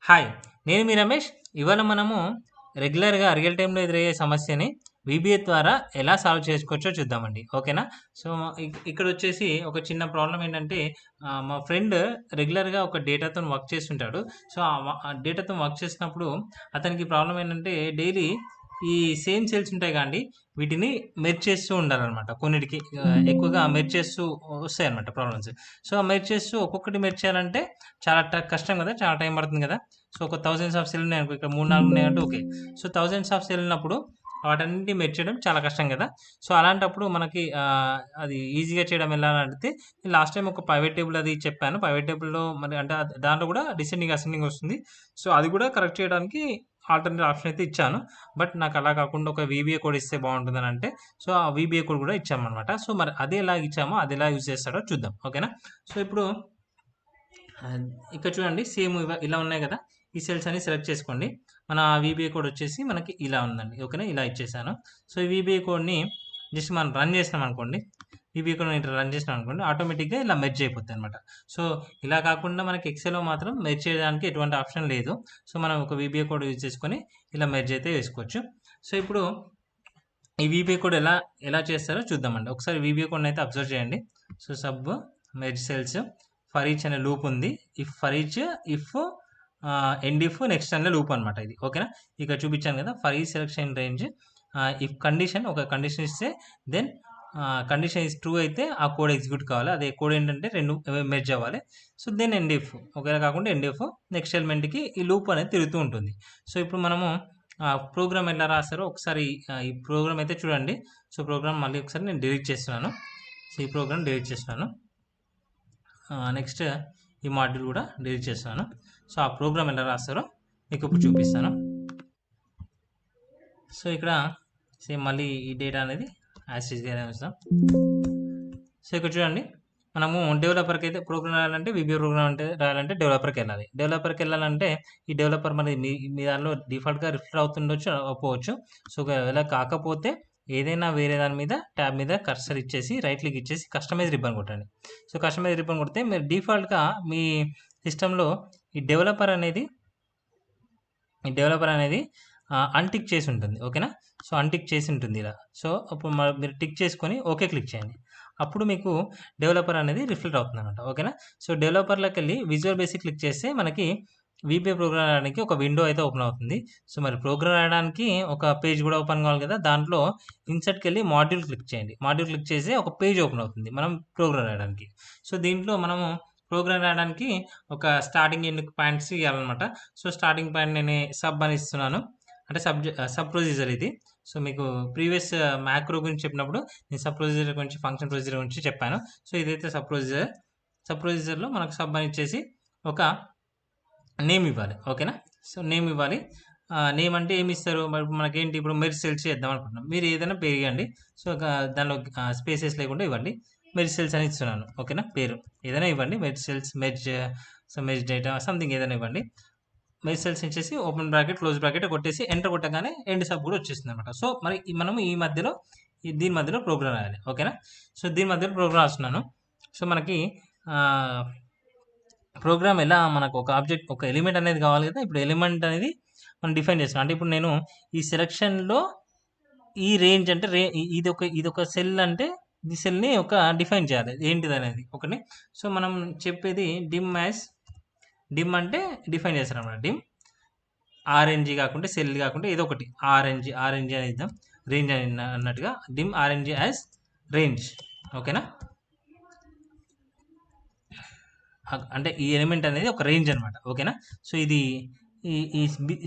Hi! నేను మీ రమేష్. ఇవాళ మనము రెగ్యులర్‌గా రియల్ టైమ్‌లో ఎదురయ్యే సమస్యని వీబీఏ ద్వారా ఎలా సాల్వ్ చేసుకోవచ్చో చూద్దామండి. ఓకేనా? సో, ఇక్కడొచ్చేసి ఒక చిన్న ప్రాబ్లమ్ ఏంటంటే మా ఫ్రెండ్ రెగ్యులర్‌గా ఒక డేటాతోని వర్క్ చేస్తుంటాడు. సో, ఆ డేటాతోని వర్క్ చేసినప్పుడు అతనికి ప్రాబ్లమ్ ఏంటంటే డైలీ ఈ సేమ్ సెల్స్ ఉంటాయి కదండీ! వీటిని మెర్జ్ చేస్తూ ఉండాలనమాట. కొన్నిటికి ఎక్కువగా మెర్జ్ చేస్తూ వస్తాయన్నమాట ప్రాబ్లమ్స్. సో, మెర్జ్ చేస్తూ ఒక్కొక్కటి మెర్జ్ చేయాలంటే చాలా కష్టం కదా! చాలా టైం పడుతుంది కదా! సో, ఒక థౌసండ్స్ ఆఫ్ సెల్ ఉన్నాయనుకో, ఇక్కడ 3, 4 ఉన్నాయంటే okay. So, thousands of cell ఉన్నప్పుడు వాటన్నిటిని మెర్జ్ చేయడం చాలా కష్టం కదా! సో, అలాంటప్పుడు మనకి అది ఈజీగా చేయడం ఎలా అని అడిగితే, లాస్ట్ టైమ్ ఒక పైవట్ టేబుల్ అది చెప్పాను. పైవట్ టేబుల్‌లో మరి అంటే దాంట్లో కూడా డిసెండింగ్, అసెండింగ్ వస్తుంది. సో, అది కూడా కరెక్ట్ చేయడానికి ఆల్టర్‌నేట్ ఆప్షన్ అయితే ఇచ్చాను. బట్ నాకు అలా కాకుండా ఒక వీబీఏ కోడ్ ఇస్తే బాగుంటుందని అంటే, సో, ఆ వీబీఏ కోడ్ కూడా ఇచ్చామనమాట. సో, మరి అది ఎలా ఇచ్చామో అది ఎలా యూజ్ చేస్తాడో చూద్దాం. ఓకేనా? సో, ఇప్పుడు ఇక్కడ చూడండి సేమ్ ఇలా ఉన్నాయి కదా! ఈ సెల్స్ అన్ని సెలెక్ట్ చేసుకోండి. మన వీబీఏ కోడ్ వచ్చేసి మనకి ఇలా ఉందండి. ఓకేనా? ఇలా ఇచ్చేసాను. సో, ఈ వీబీఏ కోడ్‌ని జస్ట్ మనం రన్ చేసినామనుకోండి. వీబీఏ కోడ్‌ని ఇట్లా రన్ చేసినామనుకోండి. ఆటోమేటిక్‌గా ఇలా మెర్జ్ అయిపోద్దనమాట. సో, ఇలా కాకుండా మనకి ఎక్సెల్‌లో మాత్రం మెర్జ్ చేయడానికి ఎటువంటి ఆప్షన్ లేదు. సో, మనం ఒక వీబీఏ కోడ్ యూజ్ చేసుకొని ఇలా మెర్జ్ అయితే వేసుకోవచ్చు. సో, ఇప్పుడు ఈ వీబీఏ కోడ్ ఎలా చేస్తారో చూద్దామండి. ఒకసారి వీబీఏ కోడ్‌ని అయితే అబ్జర్వ్ చేయండి. So, merge cells for each అనే లూప్ ఉంది. For each if end if next అనే లూప్ అనమాట ఇది. ఓకేనా? ఇక్కడ చూపించాను కదా! For each selection range if condition ఒక కండిషన్ ఇస్తే దెన్ కండిషన్ ఇస్ ట్రూ అయితే ఆ కోడ్ ఎగ్జిక్యూట్ కావాలి. అదే కోడ్ ఏంటంటే 2 మెర్జ్ అవ్వాలి. సో, దెన్ ఎండ్ ఇఫ్ ఒకవేళ కాకుండా ఎండ్ ఇఫ్ నెక్స్ట్ ఎలిమెంట్‌కి ఈ లూప్ అనేది తిరుగుతూ ఉంటుంది. సో, ఇప్పుడు మనము ప్రోగ్రామ్ ఎలా రాస్తారో ఒకసారి ఈ ప్రోగ్రామ్ అయితే చూడండి. సో, ప్రోగ్రామ్ మళ్ళీ ఒకసారి నేను డిలీట్ చేస్తున్నాను. సో, ఈ ప్రోగ్రామ్ డిలీట్ చేస్తున్నాను. నెక్స్ట్ ఈ మాడ్యూల్ కూడా డిలీట్ చేస్తాను. సో, ఆ ప్రోగ్రామ్ ఎలా రాస్తారో మీకు ఇప్పుడు చూపిస్తాను. సో, ఇక్కడ సేమ్ మళ్ళీ ఈ డేటా అనేది యాజ్ టీజ్‌గానే ఉంచుదాం. సో, ఇక్కడ చూడండి మనము డెవలపర్‌కి అయితే ప్రోగ్రామ్ రాయాలంటే వీబీఏ ప్రోగ్రామ్ అంటే రాయాలంటే డెవలపర్‌కి వెళ్ళాలి. డెవలపర్‌కి వెళ్ళాలంటే ఈ డెవలపర్ మరి మీ దానిలో డిఫాల్ట్‌గా రిఫర్ అవుతుండొచ్చు, అవ్వకపోవచ్చు. సో, ఒకవేళ కాకపోతే ఏదైనా వేరే దాని మీద ట్యాబ్ మీద కర్సర్ ఇచ్చేసి రైట్ క్లిక్ ఇచ్చేసి కస్టమైజ్ రిబ్బన్ కొట్టండి. సో, కస్టమైజ్ రిబ్బన్ కొడితే మీరు డిఫాల్ట్‌గా మీ సిస్టమ్‌లో ఈ డెవలపర్ అనేది అన్‌టిక్ చేసి ఉంటుంది. ఓకేనా? సో, అన్‌టిక్ చేసి ఉంటుంది ఇలా. సో, అప్పుడు మీరు టిక్ చేసుకొని ఓకే క్లిక్ చేయండి. అప్పుడు మీకు డెవలపర్ అనేది రిఫ్లెక్ట్ అవుతుందన్నమాట. ఓకేనా? సో, డెవలపర్‌లోకెళ్ళి విజువల్ బేసిక్ క్లిక్ చేస్తే మనకి వీబీఏ ప్రోగ్రామ్ రాయడానికి ఒక విండో అయితే ఓపెన్ అవుతుంది. సో, మరి ప్రోగ్రామ్ రాయడానికి ఒక పేజ్ కూడా ఓపెన్ కావాలి కదా! దాంట్లో ఇన్సర్ట్‌కెళ్ళి మాడ్యూల్ క్లిక్ చేయండి. మాడ్యూల్ క్లిక్ చేసి ఒక పేజ్ ఓపెన్ అవుతుంది మనం ప్రోగ్రామ్ రాయడానికి. సో, దీంట్లో మనము ప్రోగ్రామ్ రాయడానికి ఒక స్టార్టింగ్, ఎండ్ పాయింట్స్ ఇయ్యాలన్నమాట. సో, స్టార్టింగ్ పాయింట్ నేను సబ్ అని ఇస్తున్నాను. అంటే సబ్ ప్రొసీజర్ ఇది. సో, మీకు ప్రీవియస్ మ్యాక్రో గురించి చెప్పినప్పుడు నేను సబ్ ప్రొసీజర్ గురించి, ఫంక్షన్ ప్రొసీజర్ గురించి చెప్పాను. సో, ఇదైతే సబ్ ప్రొసీజర్. సబ్ ప్రొసీజర్‌లో మనకు సబ్ అని ఇచ్చేసి ఒక నేమ్ ఇవ్వాలి. ఓకేనా? సో, నేమ్ ఇవ్వాలి. నేమ్ అంటే ఏమి ఇస్తారు? మరి మనకేంటి ఇప్పుడు మెర్జ్ సెల్స్ చేద్దాం అనుకుంటున్నాం. మీరు ఏదైనా పేరు ఇయ్యండి. సో, దానిలో స్పేసెస్ లేకుండా ఇవ్వండి. మెర్జ్ సెల్స్ అని ఇస్తున్నాను. ఓకేనా? పేరు ఏదైనా ఇవ్వండి. Merge cells, merge data something ఏదైనా ఇవ్వండి. మెర్జ్ సెల్స్ ఇచ్చేసి ఓపెన్ బ్రాకెట్, క్లోజ్ బ్రాకెట్ కొట్టేసి ఎంటర్ కొట్టగానే ఎండ్ సబ్ కూడా వచ్చేస్తుందన్నమాట. సో, మరి మనము ఈ మధ్యలో దీని మధ్యలో ప్రోగ్రామ్ రాయాలి. ఓకేనా? సో, దీని మధ్యలో ప్రోగ్రామ్ రాస్తున్నాను. సో, మనకి ఆహ్, ప్రోగ్రామ్ ఎలా మనకు ఒక ఆబ్జెక్ట్, ఒక ఎలిమెంట్ అనేది కావాలి కదా! ఇప్పుడు ఎలిమెంట్ అనేది మనం డిఫైన్ చేస్తున్నాం. అంటే ఇప్పుడు నేను ఈ సెలక్షన్‌లో ఈ రేంజ్ అంటే ఇదొక సెల్ అంటే ఈ సెల్‌ని ఒక డిఫైన్ చేయాలి. ఏంటిదనేది ఓకేనే. సో, మనం చెప్పేది డిమ్ అంటే డిఫైన్ చేస్తారన్నమాట. డిమ్ ఆర్ఎన్‌జీ కాకుండా సెల్ కాకుండా ఏదో ఒకటి ఆర్ఎన్‌జీ అని ఇద్దాం. రేంజ్ అని అన్నట్టుగా డిమ్ ఆర్ఎన్‌జీ యాజ్ రేంజ్. ఓకేనా? అంటే ఈ ఎలిమెంట్ అనేది ఒక రేంజ్ అనమాట. ఓకేనా? సో, ఇది ఈ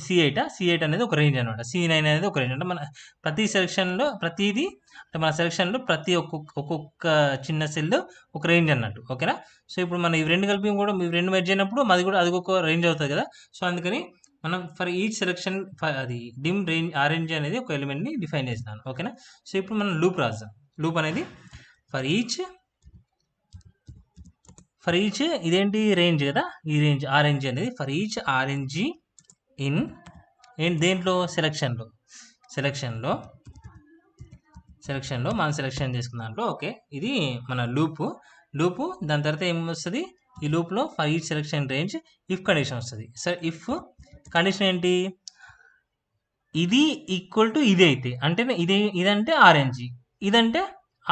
సి8 అనేది ఒక రేంజ్ అనమాట. సి9 అనేది ఒక రేంజ్. అంటే మన ప్రతి సెలక్షన్‌లో ప్రతీది అంటే మన సెలక్షన్‌లో ప్రతి ఒక్కొక్క చిన్న సెల్ ఒక రేంజ్ అన్నట్టు. ఓకేనా? సో, ఇప్పుడు మనం ఇవి 2 కలిపి కూడా ఇవి 2 మెర్జ్ అయినప్పుడు అది ఒక రేంజ్ అవుతది కదా! సో, అందుకని మనం ఫర్ ఈచ్ సెలక్షన్ అది డిమ్ రేంజ్ ఆర్ఎన్‌జీ అనేది ఒక ఎలిమెంట్‌ని డిఫైన్ చేసినాను. ఓకేనా? సో, ఇప్పుడు మనం లూప్ రాద్దాం. లూప్ అనేది ఫర్ ఈచ్ ఇదేంటి రేంజ్ కదా! ఈ రేంజ్ ఆర్ఎన్‌జీ అనేది ఫర్ ఈచ్ ఆర్ఎన్‌జీ ఇన్ దేంట్లో సెలక్షన్‌లో మనం సెలక్షన్ చేసుకున్న దాంట్లో ఓకే. ఇది మన లూపు. దాని తర్వాత ఏమొస్తది? ఈ లూప్లో for each selection range if condition వస్తుంది. సరే ఇఫ్ కండిషన్ ఏంటి, ఇది ఈక్వల్ టు ఇది అయితే అంటే ఇదంటే ఆర్ఎన్జి, ఇదంటే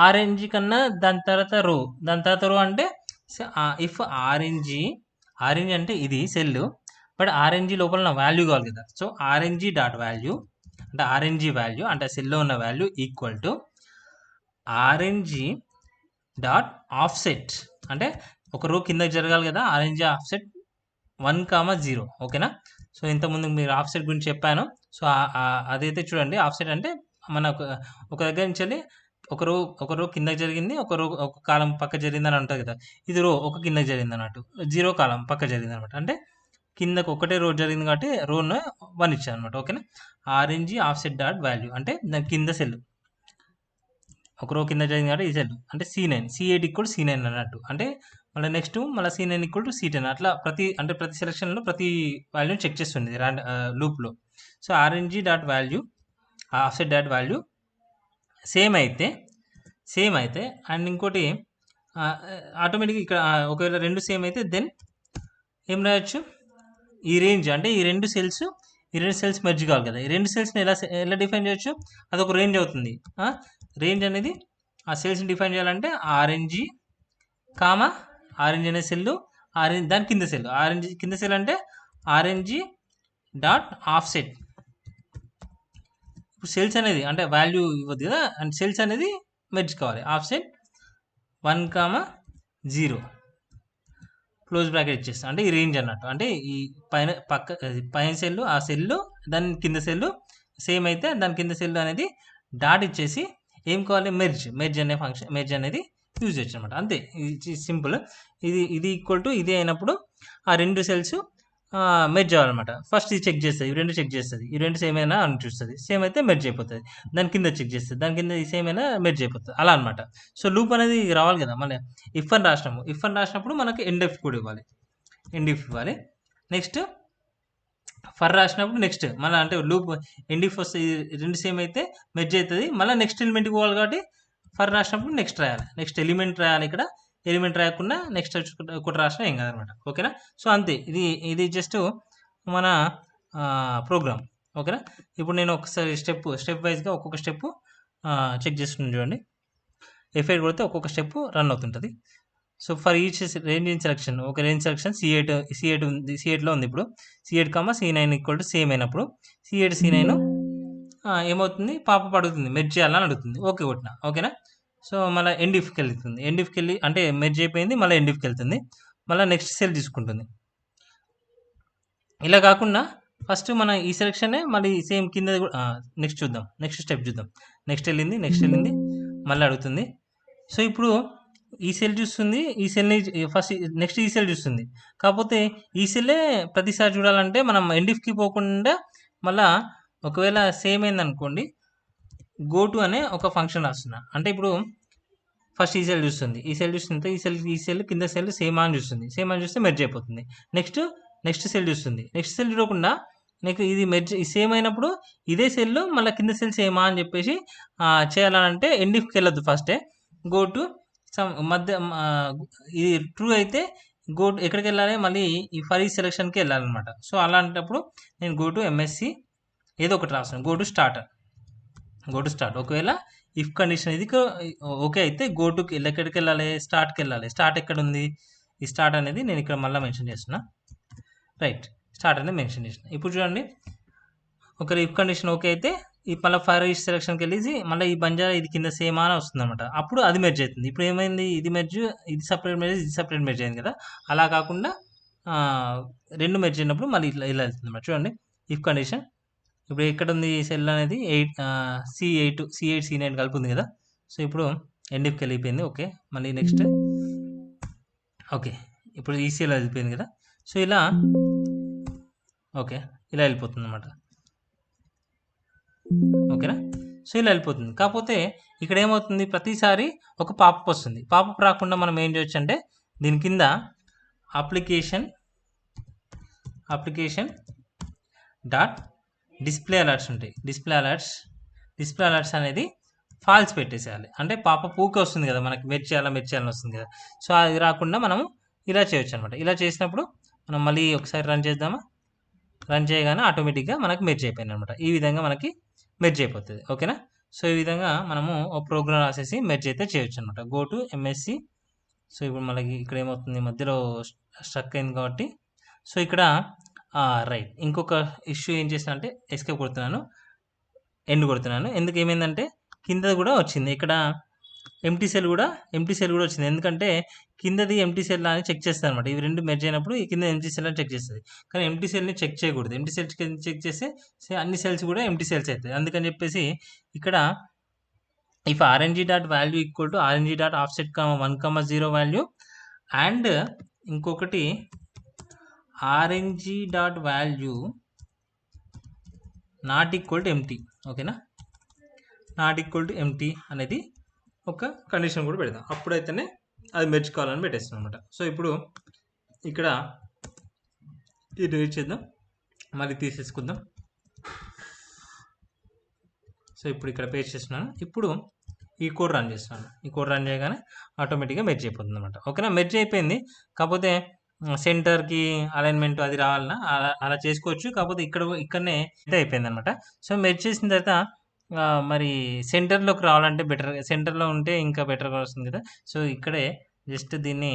ఆర్ఎన్జి కన్నా దాని తర్వాత రో అంటే ఇఫ్ ఆర్ఎన్జి అంటే ఇది సెల్, బట్ ఆర్ఎన్జి లోపల నా వాల్యూ కావాలి కదా. సో ఆర్ఎన్జి డాట్ వాల్యూ అంటే ఆర్ఎన్జి వాల్యూ అంటే సెల్లో ఉన్న value equal to RNG dot offset అంటే ఒక రో కిందకి జరగాలి కదా, ఆర్ఎన్జి ఆఫ్సెట్ 1,0. ఓకేనా. సో ఇంతకుముందు మీరు ఆఫ్సెట్ గురించి చెప్పాను. సో అదైతే చూడండి, ఆఫ్సెట్ అంటే మన ఒక దగ్గర నుంచి వెళ్ళి ఒక రో కిందకి జరిగింది, ఒక కాలం పక్క జరిగింది అని అంటుంది కదా. ఇది రో ఒక కిందకి జరిగింది అన్నట్టు, 0 కాలం పక్క జరిగింది అనమాట. అంటే కిందకు ఒకటే రో జరిగింది కాబట్టి రోను 1 ఇచ్చాను అనమాట. ఓకేనా. ఆర్ఎన్జి ఆఫ్సెట్ డాట్ వాల్యూ అంటే దాని కింద సెల్, ఒక రో కింద జరిగింది కాబట్టి ఈ సెల్ అంటే C9, C8 ఈక్వల్ C9 అన్నట్టు. అంటే మళ్ళీ నెక్స్ట్ మళ్ళీ C9 ఈక్వల్ టు C10 అట్లా ప్రతి సెలక్షన్లో ప్రతి వాల్యూని చెక్ చేస్తుంది లూప్లో. So RNG dot value offset dot value same అయితే అండ్ ఇంకోటి ఆటోమేటిక్గా ఇక్కడ ఒకవేళ రెండు సేమ్ అయితే దెన్ ఏం రాయొచ్చు, ఈ రేంజ్ అంటే ఈ రెండు సెల్స్ మెర్జ్ కావాలి కదా. ఈ రెండు సెల్స్ని ఎలా డిఫైన్ చేయొచ్చు, అదొక రేంజ్ అవుతుంది. రేంజ్ అనేది ఆ సెల్స్ని డిఫైన్ చేయాలంటే ఆర్ఎన్జి అనే సెల్, దాని కింద సెల్, ఆర్ఎన్జి కింద సెల్ అంటే ఆర్ఎన్జి డాట్ ఆఫ్సెట్. ఇప్పుడు సెల్స్ అనేది అంటే వాల్యూ ఇవ్వద్దు కదా, అండ్ సెల్స్ అనేది మెర్జ్ కావాలి. ఆఫ్సెట్ 1,0 క్లోజ్ బ్రాకెట్ ఇచ్చేస్తాం అంటే ఈ రేంజ్ అన్నట్టు. అంటే ఈ పైన సెల్ ఆ సెల్ దాని కింద సెల్ సేమ్ అయితే దాని కింద సెల్ అనేది డాట్ ఇచ్చేసి ఏం కావాలి, మెర్జ్ అనే ఫంక్షన్, మెర్జ్ అనేది యూజ్ చేయొచ్చు అనమాట. అంతే, ఇది సింపుల్. ఇది ఈక్వల్ టు ఇది అయినప్పుడు ఆ రెండు సెల్స్ మెర్జ్ అవ్వాలన్నమాట. ఫస్ట్ ఇది చెక్ చేస్తుంది, ఈ రెండు సేమ్ అయినా అని చూస్తుంది. సేమ్ అయితే మెర్జ్ అయిపోతుంది. దాని కింద చెక్ చేస్తుంది, దాని కింద సేమ్ అయినా మెర్జ్ అయిపోతుంది, అలా అనమాట. సో లూప్ అనేది రావాలి కదా. మళ్ళీ ఇఫ్ అని రాసినప్పుడు మనకి ఎండ్ ఇఫ్ కూడా ఇవ్వాలి, నెక్స్ట్ ఫర్ రాసినప్పుడు నెక్స్ట్ మళ్ళీ అంటే లూప్ ఎండ్ ఇఫ్ వస్తే రెండు సేమ్ అయితే మెర్జ్ అవుతుంది, మళ్ళీ నెక్స్ట్ ఎలిమెంట్కి పోవాలి కాబట్టి ఫర్ రాసినప్పుడు నెక్స్ట్ రాయాలి, నెక్స్ట్ ఎలిమెంట్ రాయాలి. ఇక్కడ ఎలిమెంట్ రాయకుండా నెక్స్ట్ ఒకటి రాసినా ఏం కాదనమాట. ఓకేనా. సో అంతే, ఇది జస్ట్ మన ప్రోగ్రామ్. ఓకేనా. ఇప్పుడు నేను ఒకసారి స్టెప్ వైజ్గా ఒక్కొక్క స్టెప్ చెక్ చేస్తున్నాను చూడండి. F8 కొడితే ఒక్కొక్క స్టెప్ రన్ అవుతుంటుంది. So for each range in selection, ఒక రేంజ్ సెలక్షన్ C8 ఉంది, C8లో ఉంది. ఇప్పుడు C8, C9 equal to same అయినప్పుడు C8 C9 ఏమవుతుంది, పాప అడుగుతుంది మెర్జ్ చేయాలని అడుగుతుంది. ఓకే కొట్టిన. ఓకేనా. సో మళ్ళీ ఎండ్ ఇఫ్కి వెళ్ళి అంటే మెర్జ్ అయిపోయింది, మళ్ళీ ఎండ్ ఇఫ్కి వెళ్తుంది, మళ్ళీ నెక్స్ట్ సెల్ తీసుకుంటుంది. ఇలా కాకుండా ఫస్ట్ మన ఈ సెలక్షనే మళ్ళీ సేమ్ కింద నెక్స్ట్ స్టెప్ చూద్దాం. నెక్స్ట్ వెళ్ళింది, మళ్ళీ అడుగుతుంది. సో ఇప్పుడు ఈ సెల్ చూస్తుంది, ఈ సెల్ని ఫస్ట్ నెక్స్ట్ ఈ సెల్ చూస్తుంది. కాకపోతే ఈ సెల్లే ప్రతిసారి చూడాలంటే మనం ఎండ్ ఇఫ్కి పోకుండా మళ్ళీ ఒకవేళ సేమ్ అయింది అనుకోండి, గో టు అనే ఒక ఫంక్షన్ రాస్తున్నా. అంటే ఇప్పుడు ఫస్ట్ ఈ సెల్ చూస్తుంది, ఈ సెల్ కింద సెల్ సేమ్ అని చూస్తే మెర్జ్ అయిపోతుంది. నెక్స్ట్ సెల్ చూస్తుంది, నెక్స్ట్ సెల్ చూడకుండా నీకు ఇది మెర్జ్ సేమ్ అయినప్పుడు ఇదే సెల్ మళ్ళీ కింద సెల్ సేమా అని చెప్పేసి చేయాలంటే ఎండ్ ఇఫ్కి వెళ్ళొద్దు, ఫస్టే గో టు మధ్య ఇది ట్రూ అయితే గో టు ఎక్కడికి వెళ్ళాలి, మళ్ళీ ఈ ఫర్ ఈ సెలక్షన్కి వెళ్ళాలన్నమాట. సో అలాంటప్పుడు నేను గో టు MSC ఏదో ఒకటి రాస్తాను, గో టు స్టార్ట్. ఒకవేళ ఇఫ్ కండిషన్ ఇది ఓకే అయితే గో టు ఎక్కడికి వెళ్ళాలి, స్టార్ట్కి వెళ్ళాలి. స్టార్ట్ ఎక్కడ ఉంది, ఈ స్టార్ట్ అనేది నేను ఇక్కడ మళ్ళీ మెన్షన్ చేస్తున్నా. రైట్, స్టార్ట్ అనేది మెన్షన్ చేసిన. ఇప్పుడు చూడండి, ఒకవేళ ఇఫ్ కండిషన్ ఓకే అయితే ఈ మళ్ళీ ఫర్ ఈచ్ సెలక్షన్కి వెళ్ళేసి మళ్ళీ ఈ బంజారా ఇది కింద సేమ్ అని వస్తుంది అనమాట. అప్పుడు అది మెర్జ్ అవుతుంది. ఇప్పుడు ఏమైంది, ఇది సపరేట్ మెర్జ్ అయింది కదా. అలా కాకుండా రెండు మెర్జ్ అయినప్పుడు మళ్ళీ ఇలా వెళ్తుంది అనమాట. చూడండి ఇఫ్ కండిషన్ ఇప్పుడు ఎక్కడ ఉంది, సెల్ అనేది C8 C9 కలిపి ఉంది కదా. సో ఇప్పుడు ఎండ్ ఇఫ్కి వెళ్ళిపోయింది. ఓకే, మళ్ళీ నెక్స్ట్ ఓకే, ఇప్పుడు ఈ సెల్ వెళ్ళిపోయింది కదా. సో ఇలా ఓకే, ఇలా వెళ్ళిపోతుంది అనమాట. ఓకేనా. సో ఇలా వెళ్ళిపోతుంది. కాకపోతే ఇక్కడ ఏమవుతుంది, ప్రతిసారి ఒక పాపప్ వస్తుంది. పాపప్ రాకుండా మనం ఏం చేయొచ్చు అంటే దీని కింద అప్లికేషన్ డాట్ డిస్ప్లే అలర్ట్స్ ఉంటాయి. డిస్ప్లే అలర్ట్స్ అనేది ఫాల్స్ పెట్టేసేయాలి. అంటే పాపప్ ఊకే వస్తుంది కదా మనకి, మెర్జ్ చేయాలని వస్తుంది కదా. సో అది రాకుండా మనము ఇలా చేయొచ్చు అనమాట. ఇలా చేసినప్పుడు మనం మళ్ళీ ఒకసారి రన్ చేద్దామా? రన్ చేయగానే ఆటోమేటిక్‌గా మనకు మెర్జ్ అయిపోయిందనమాట. ఈ విధంగా మనకి మెర్జ్ అయిపోతది. ఓకేనా? సో, ఈ విధంగా మనము ఒక ప్రోగ్రామ్ రాసేసి మెర్జ్ అయితే చేయొచ్చనమాట. Go to MSC. సో, ఇప్పుడు మనకి ఇక్కడ ఏమవుతుంది మధ్యలో స్ట్రక్ అయింది కాబట్టి సో, ఇక్కడ రైట్. ఇంకొక ఇష్యూ ఏం చేసినా అంటే ఎస్కేప్ కొడుతున్నాను. ఎండ్ కొడుతున్నాను. ఎందుకు ఏమైందంటే కిందది కూడా వచ్చింది. ఇక్కడ ఎంప్టీ సెల్ కూడా వచ్చింది. ఎందుకంటే కిందది ఎంప్టీ సెల్ అని చెక్ చేస్తదనమాట. ఇవి 2 మెర్జ్ అయినప్పుడు ఈ కింద ఎంప్టీ సెల్ అని చెక్ చేస్తది. కానీ ఎంప్టీ సెల్‌ని చెక్ చేయకూడదు. ఎంప్టీ సెల్ చెక్ చేస్తే అన్ని సెల్స్ కూడా ఎంప్టీ సెల్స్ అయితాయి. అందుకని చెప్పేసి ఇక్కడ if rng.value equal to rng.offset, 1, 0 value and ఇంకొకటి rng.value not equal to empty. ఓకేనా? నాట్ ఈక్వల్ టు ఎంప్టీ అనేది ఒక కండిషన్ కూడా పెడదాం. అప్పుడైతేనే అది మెర్జ్ కావాలని పెట్టేస్తాం అనమాట. సో, ఇప్పుడు ఇక్కడ ఇది డిలీట్ చేద్దాం. మళ్ళీ తీసేసుకుందాం. సో, ఇప్పుడు ఇక్కడ పేస్ట్ చేస్తున్నాను. ఇప్పుడు ఈ కోడ్ రన్ చేస్తున్నాను. ఈ కోడ్ రన్ చేయగానే ఆటోమేటిక్‌గా మెర్జ్ అయిపోతుంది అనమాట. ఓకేనా? మెర్జ్ అయిపోయింది. కాకపోతే సెంటర్‌కి అలైన్మెంట్ అది రావాలన్నా అలా చేసుకోవచ్చు. కాకపోతే ఇక్కడనే అయిపోయిందనమాట. సో, మెర్జ్ చేసిన తర్వాత మరి సెంటర్‌లోకి రావాలంటే సెంటర్‌లో ఉంటే ఇంకా బెటర్‌గా వస్తుంది కదా! సో, ఇక్కడే జస్ట్ దీన్ని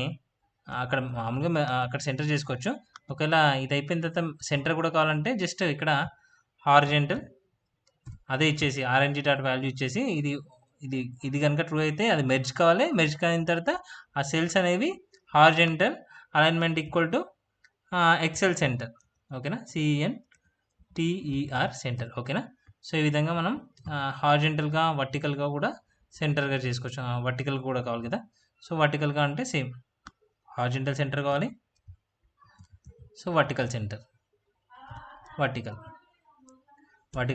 అక్కడ మామూలుగా అక్కడ సెంటర్ చేసుకోవచ్చు. ఒకవేళ ఇది అయిపోయిన తర్వాత సెంటర్ కూడా కావాలంటే జస్ట్ ఇక్కడ హారిజాంటల్ అదే ఇచ్చేసి rng.value ఇచ్చేసి ఇది కనుక ట్రూ అయితే అది మెర్జ్ కావాలి. మెర్జ్ కాయిన తర్వాత ఆ సెల్స్ అనేవి horizontal alignment equal to excel center. ఓకేనా? CENTER center. ఓకేనా? సో, ఈ విధంగా మనం హారిజాంటల్‌గా, వర్టికల్‌గా కూడా సెంటర్‌గా చేసుకోవచ్చు. వర్టికల్ కూడా కావాలి కదా! సో, వర్టికల్‌గా అంటే సేమ్ హారిజాంటల్ సెంటర్ కావాలి. So, vertical center. Vertical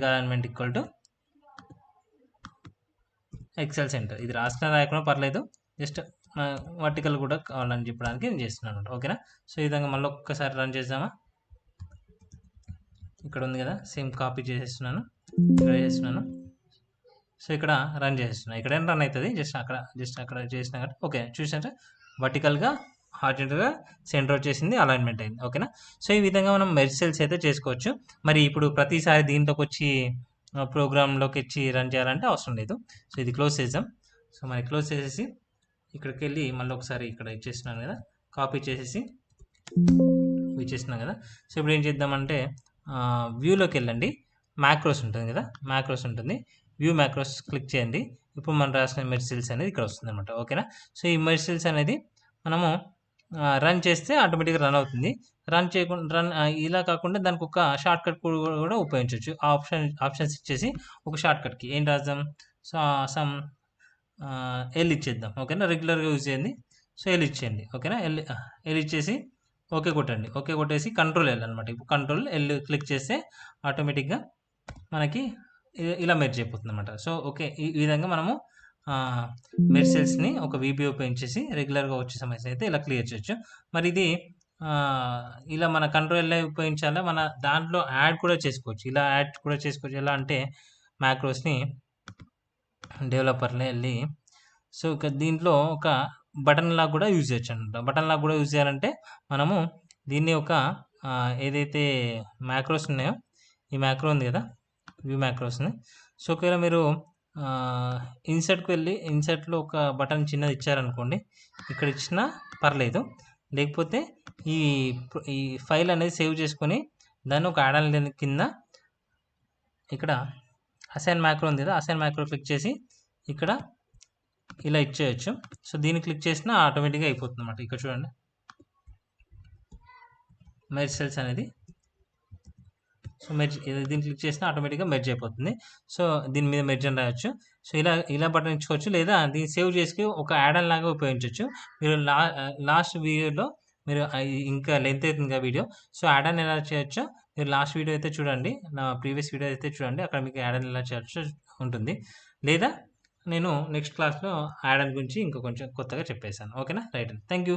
alignment equal to excel center. ఇది రాయకుండా పర్లేదు. జస్ట్ వర్టికల్ కూడా కావాలని చెప్పడానికి నేను చేస్తున్నాను అనమాట. ఓకేనా? సో, ఈ విధంగా మళ్ళీ ఒక్కసారి రన్ చేద్దామా? ఇక్కడ ఉంది కదా! సేమ్ కాపీ చేసేస్తున్నాను. ఇక్కడ చేస్తున్నాను. సో, ఇక్కడ రన్ చేసేస్తున్నా. ఇక్కడేం రన్ అవుతుంది. జస్ట్ అక్కడ చేసినా కాబట్టి ఓకే. చూసారా? వర్టికల్‌గా, హారిజాంటల్‌గా సెంటర్ వచ్చేసింది. అలైన్మెంట్ అయింది. ఓకేనా? సో, ఈ విధంగా మనం మెర్జ్ సెల్స్ అయితే చేసుకోవచ్చు. మరి ఇప్పుడు ప్రతిసారి దీంట్లోకి వచ్చి ప్రోగ్రామ్‌లోకి వచ్చి రన్ చేయాలంటే అవసరం లేదు. సో, ఇది క్లోజ్ చేద్దాం. సో, మరి క్లోజ్ చేసేసి ఇక్కడికి వెళ్ళి మళ్ళీ ఒకసారి ఇక్కడ ఇచ్చేస్తున్నాను కదా! కాపీ చేసేసి ఇచ్చేస్తున్నాను కదా! సో, ఇప్పుడు ఏం చేద్దామంటే వ్యూలోకి వెళ్ళండి. మ్యాక్రోస్ ఉంటుంది కదా! మ్యాక్రోస్ ఉంటుంది. వ్యూ మ్యాక్రోస్ క్లిక్ చేయండి. ఇప్పుడు మనం రాసిన మెర్జ్ సెల్స్ అనేది ఇక్కడ వస్తుందన్నమాట. ఓకేనా? సో, ఈ మెర్జ్ సెల్స్ అనేది మనము రన్ చేస్తే ఆటోమేటిక్‌గా రన్ అవుతుంది. ఇలా కాకుండా దానికి ఒక షార్ట్ కట్ కూడా ఉపయోగించవచ్చు. ఆ ఆప్షన్స్ ఇచ్చేసి ఒక షార్ట్ కట్‌కి ఏం రాద్దాం? సో, సమ్ ఎల్ ఇచ్చేద్దాం. ఓకేనా? రెగ్యులర్‌గా యూజ్ చేయండి. సో, ఎల్ ఇచ్చేయండి. ఓకేనా? ఎల్ ఇచ్చేసి ఓకే కొట్టండి. ఓకే కొట్టేసి కంట్రోల్ ఎల్ అనమాట. ఇప్పుడు కంట్రోల్ ఎల్ క్లిక్ చేస్తే ఆటోమేటిక్‌గా మనకి ఇలా మెర్జ్ అయిపోతుందన్నమాట. So, okay. ఈ విధంగా మనము మెర్జ్ సెల్స్‌ని ఒక వీబీ ఉపయోగించేసి రెగ్యులర్‌గా వచ్చే సమస్యని అయితే ఇలా క్లియర్ చేయొచ్చు. మరి ఇది ఇలా మన కంట్రోల్ ఎల్ ఉపయోగించాలా? మన దాంట్లో యాడ్ కూడా చేసుకోవచ్చు. ఇలా యాడ్ కూడా చేసుకోవచ్చు. ఎలా అంటే మ్యాక్రోస్‌ని డెవలపర్‌లో వెళ్ళి సో, దీంట్లో ఒక బటన్ లాగా కూడా యూజ్ చేయొచ్చనమాట. బటన్ లాగా కూడా యూజ్ చేయాలంటే మనము దీన్ని ఒక ఏదైతే మ్యాక్రోస్ ఉన్నాయో ఈ మ్యాక్రో ఉంది కదా! వ్యూ మ్యాక్రోస్‌ని. సో, ఒకవేళ మీరు ఇన్సర్ట్‌కి వెళ్ళి ఇన్సర్ట్‌లో ఒక బటన్ చిన్నది ఇచ్చారనుకోండి. ఇక్కడ ఇచ్చినా పర్లేదు. లేకపోతే ఈ ఫైల్ అనేది సేవ్ చేసుకొని దాన్ని ఒక యాడ్ ఆన్ కింద ఇక్కడ అసైన్ మ్యాక్రో ఉంది కదా! అసైన్ మ్యాక్రో క్లిక్ చేసి ఇక్కడ ఇలా ఇచ్చేయచ్చు. సో, దీన్ని క్లిక్ చేసినా ఆటోమేటిక్‌గా అయిపోతుందన్నమాట. ఇక్కడ చూడండి. మెర్జ్ సెల్స్ అనేది సో, దీన్ని క్లిక్ చేసినా ఆటోమేటిక్‌గా మెర్జ్ అయిపోతుంది. సో, దీని మీద మెర్జ్ అని రాయొచ్చు. సో, ఇలా బటన్ ఇచ్చుకోవచ్చు. లేదా దీన్ని సేవ్ చేసి ఒక యాడ్ ఆన్ లాగా ఉపయోగించొచ్చు. మీరు లాస్ట్ వీడియోలో మీరు ఇంకా లెంత్ అవుతుంది కదా వీడియో. సో, యాడ్ ఆన్ ఎలా చేయొచ్చో మీరు లాస్ట్ వీడియో అయితే చూడండి. నా ప్రీవియస్ వీడియో అయితే చూడండి. అక్కడ మీకు యాడ్ ఆన్ ఎలా చేయొచ్చో ఉంటుంది. లేదా నేను నెక్స్ట్ క్లాస్‌లో యాడ్ ఆన్ గురించి ఇంకా కొంచెం కొత్తగా చెప్పేసాను. ఓకేనా? రైట్. Thank you.